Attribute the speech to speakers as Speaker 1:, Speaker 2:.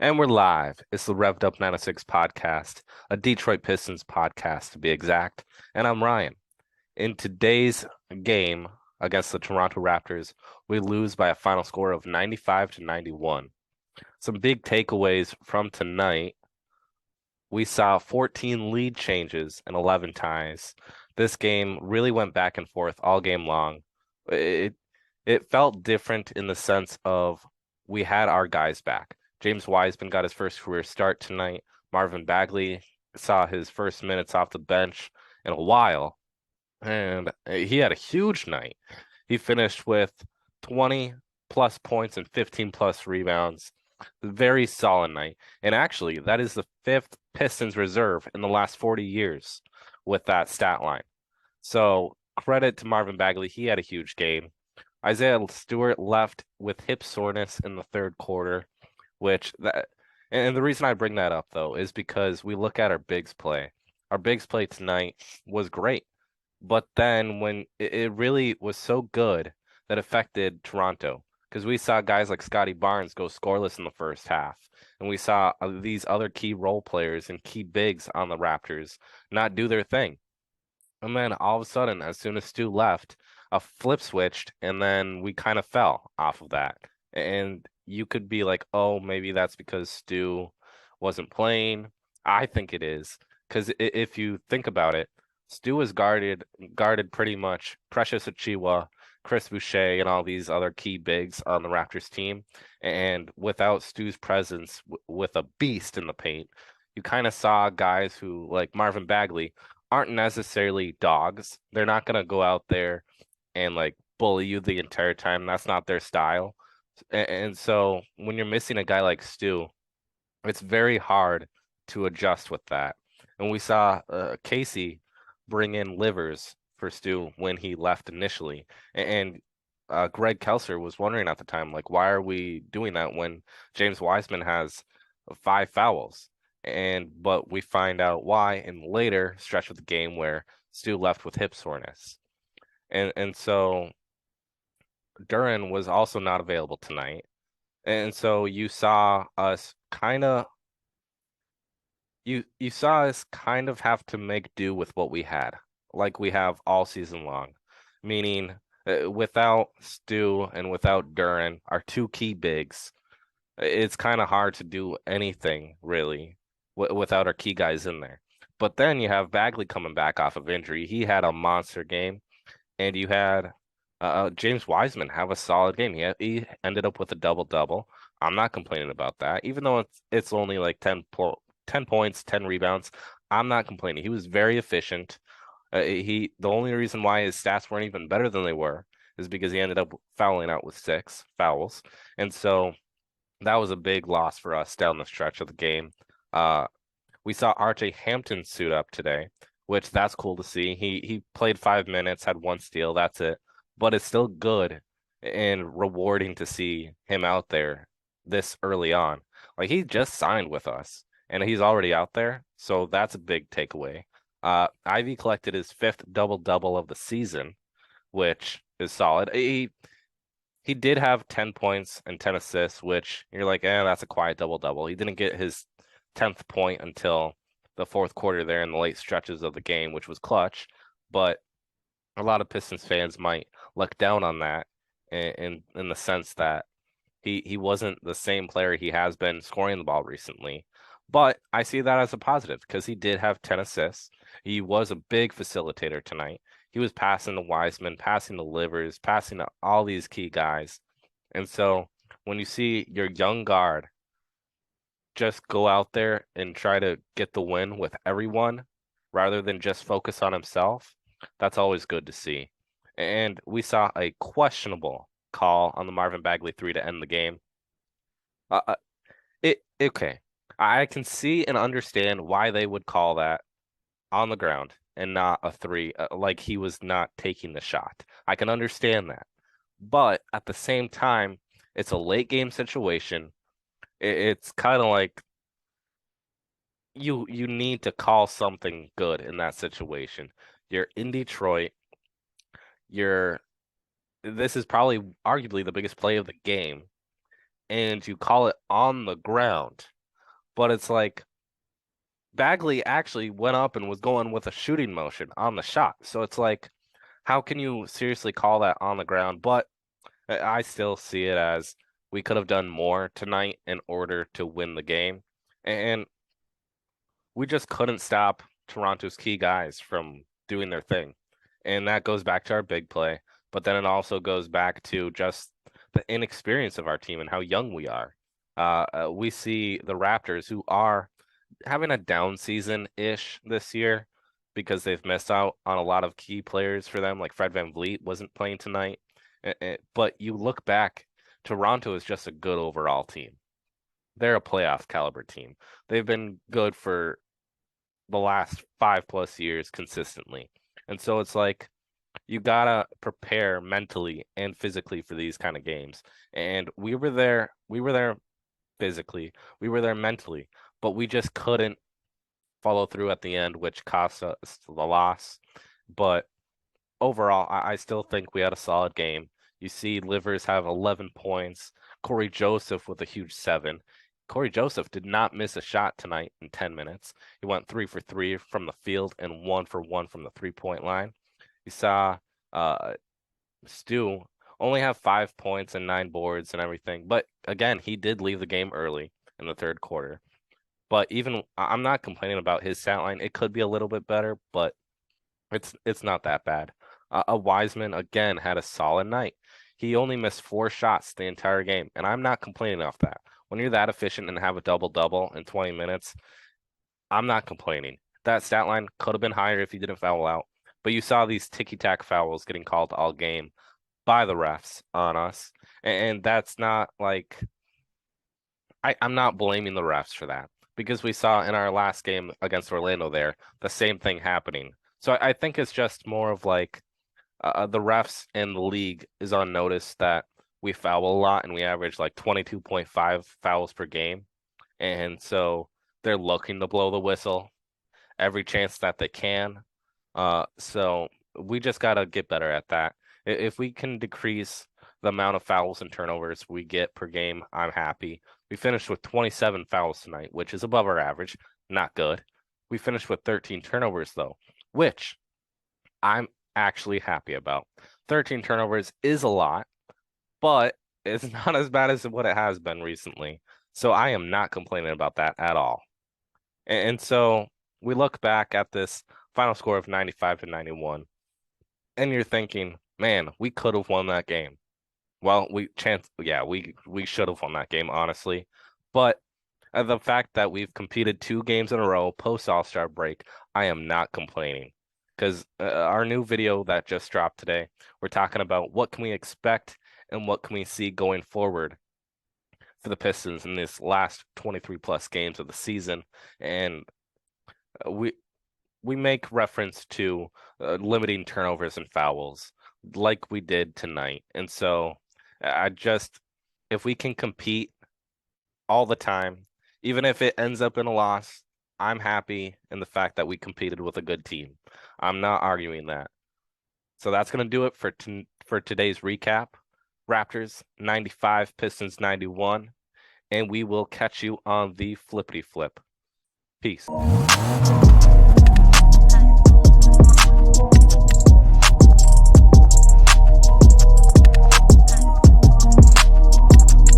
Speaker 1: And we're live. It's the Revved Up 906 podcast, a Detroit Pistons podcast to be exact. And I'm Ryan. In today's game against the Toronto Raptors, we lose by a final score of 95-91. Some big takeaways from tonight. We saw 14 lead changes and 11 ties. This game really went back and forth all game long. It it felt different in the sense of we had our guys back. James Wiseman got his first career start tonight. Marvin Bagley saw his first minutes off the bench in a while, and he had a huge night. He finished with 20 plus points and 15 plus rebounds. Very solid night. And actually, that is the fifth Pistons reserve in the last 40 years with that stat line. So credit to Marvin Bagley. He had a huge game. Isaiah Stewart left with hip soreness in the third quarter, which that and the reason I bring that up though is because we look at our bigs play. Our bigs play tonight was great, but then when it really was so good that affected Toronto because we saw guys like Scotty Barnes go scoreless in the first half, and we saw these other key role players and key bigs on the Raptors not do their thing. And then all of a sudden, as soon as Stu left, a flip switched, and then we kind of fell off of that. And you could be like, oh, maybe that's because Stu wasn't playing. I think it is because if you think about it, Stu was guarded pretty much Precious Achiuwa, Chris Boucher, and all these other key bigs on the Raptors team. And without Stu's presence with a beast in the paint, you kind of saw guys who, like Marvin Bagley, aren't necessarily dogs. They're not going to go out there and like bully you the entire time. That's not their style. And so when you're missing a guy like Stu, it's very hard to adjust with that. And we saw Casey bring in Livers for Stu when he left initially. And Greg Kelser was wondering at the time, like, why are we doing that when James Wiseman has 5 fouls? But we find out why in the later stretch of the game where Stu left with hip soreness. And so Duran was also not available tonight. And so you saw us kind of have to make do with what we had, like we have all season long, meaning without Stu and without Duran, our two key bigs, it's kind of hard to do anything really without our key guys in there. But then you have Bagley coming back off of injury. He had a monster game, and you had James Wiseman have a solid game. He ended up with a double double. I'm not complaining about that, even though it's only like 10 points, 10 rebounds. I'm not complaining. He was very efficient. The only reason why his stats weren't even better than they were is because he ended up fouling out with 6 fouls, and so that was a big loss for us down the stretch of the game. Uh, we saw RJ Hampton suit up today, which that's cool to see. He played 5 minutes, had one steal, that's it. But it's still good and rewarding to see him out there this early on. Like he just signed with us and he's already out there, so that's a big takeaway. Ivy collected his fifth double-double of the season, which is solid. He did have 10 points and 10 assists, which you're like, that's a quiet double-double. He didn't get his 10th point until the fourth quarter there in the late stretches of the game, which was clutch. But a lot of Pistons fans might look down on that in the sense that he wasn't the same player he has been scoring the ball recently. But I see that as a positive because he did have 10 assists. He was a big facilitator tonight. He was passing to Wiseman, passing to Livers, passing to all these key guys. And so when you see your young guard just go out there and try to get the win with everyone rather than just focus on himself, that's always good to see. And we saw a questionable call on the Marvin Bagley three to end the game. Okay. I can see and understand why they would call that on the ground and not a three, like he was not taking the shot. I can understand that. But at the same time, it's a late game situation. It's kind of like you need to call something good in that situation. You're in Detroit. You're This is probably arguably the biggest play of the game, and you call it on the ground. but it's like Bagley actually went up and was going with a shooting motion on the shot. So it's like, how can you seriously call that on the ground? But I still see it as we could have done more tonight in order to win the game. And we just couldn't stop Toronto's key guys from doing their thing. And that goes back to our big play, but then it also goes back to just the inexperience of our team and how young we are. We see the Raptors, who are having a down season-ish this year because they've missed out on a lot of key players for them, like Fred VanVleet wasn't playing tonight. But you look back, Toronto is just a good overall team. They're a playoff caliber team. They've been good for the last 5+ years consistently. And so it's like you gotta prepare mentally and physically for these kind of games. And we were there physically, we were there mentally, but we just couldn't follow through at the end, which cost us the loss. But overall, I still think we had a solid game. You see Livers have 11 points, Corey Joseph with a huge 7. Corey Joseph did not miss a shot tonight in 10 minutes. He went 3 for 3 from the field and 1 for 1 from the 3-point line. You saw Stu only have 5 points and 9 boards and everything. But again, he did leave the game early in the third quarter. But even I'm not complaining about his stat line. It could be a little bit better, but it's not that bad. A Wiseman again had a solid night. He only missed 4 shots the entire game, and I'm not complaining off that. When you're that efficient and have a double-double in 20 minutes, I'm not complaining. That stat line could have been higher if he didn't foul out. But you saw these ticky-tack fouls getting called all game by the refs on us. And that's not like I'm not blaming the refs for that because we saw in our last game against Orlando there the same thing happening. So I think it's just more of like the refs and the league is on notice that we foul a lot and we average like 22.5 fouls per game. And so they're looking to blow the whistle every chance that they can. So we just got to get better at that. If we can decrease the amount of fouls and turnovers we get per game, I'm happy. We finished with 27 fouls tonight, which is above our average. Not good. We finished with 13 turnovers, though, which I'm actually happy about. 13 turnovers is a lot, but it's not as bad as what it has been recently. So I am not complaining about that at all. And so we look back at this final score of 95-91, and you're thinking, man, we could have won that game. Well, we should have won that game, honestly. But the fact that we've competed 2 games in a row post All-Star break, I am not complaining. Because our new video that just dropped today, we're talking about what can we expect and what can we see going forward for the Pistons in this last 23+ games of the season. And we make reference to limiting turnovers and fouls like we did tonight. And so if we can compete all the time, even if it ends up in a loss, I'm happy in the fact that we competed with a good team. I'm not arguing that. So that's going to do it for today's recap. Raptors 95, Pistons 91, and we will catch you on the flippity flip. Peace.